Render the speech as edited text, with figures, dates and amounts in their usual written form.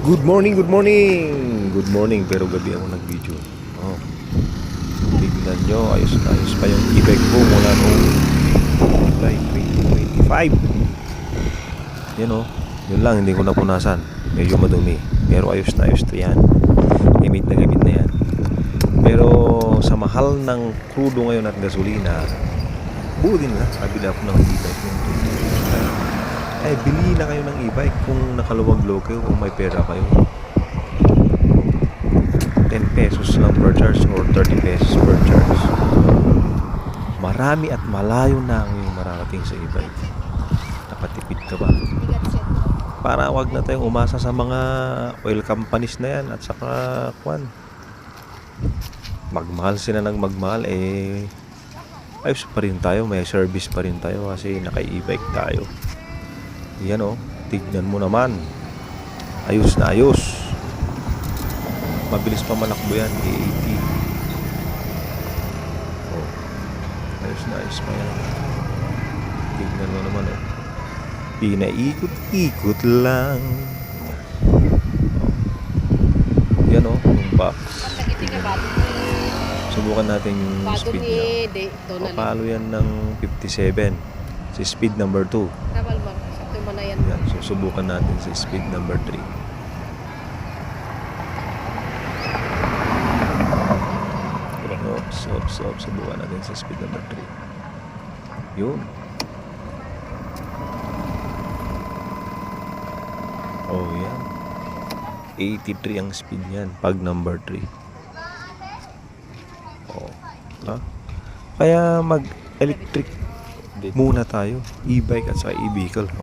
Good morning, good morning. Good morning, pero gabi ako nag-video. Oh. Tignan nyo, ayos na ayos pa yung e-bike ko mula noong July 2025. Yan oh. Yun lang, hindi ko napunasan. Medyo madumi. Pero ayos na ayos to yan. Gamit na yan. Pero sa mahal ng crudo ngayon at gasolina, buo din na. Kabila ko ng e-bike yung bili na kayo ng e-bike kung nakaluwag-log kayo, kung may pera kayo. 10 pesos lang per charge or 30 pesos per charge. Marami at malayo na ang yung mararating sa e-bike. Nakatipid ka ba? Para wag na tayong umasa sa mga oil companies na yan at saka magmahal sila ng magmahal, ayos pa rin tayo, may service pa rin tayo kasi naka-e-bike tayo. Yan o, tignan mo naman, ayos na ayos, mabilis pa manakbo yan, 80. Oh, ayos na ayos pa yan. Tignan mo naman o, pinaikot-ikot lang. Yan o, yung box. Subukan natin yung speed niya. Papalo yan ng 57 sa speed number 2. Yan, susubukan natin sa speed number 3. Subukan natin sa speed number 3. Yun. Oh, yan. 83 ang speed niyan pag number 3. Oh, ha? Kaya mag-electric muna tayo, e-bike at saka e-vehicle.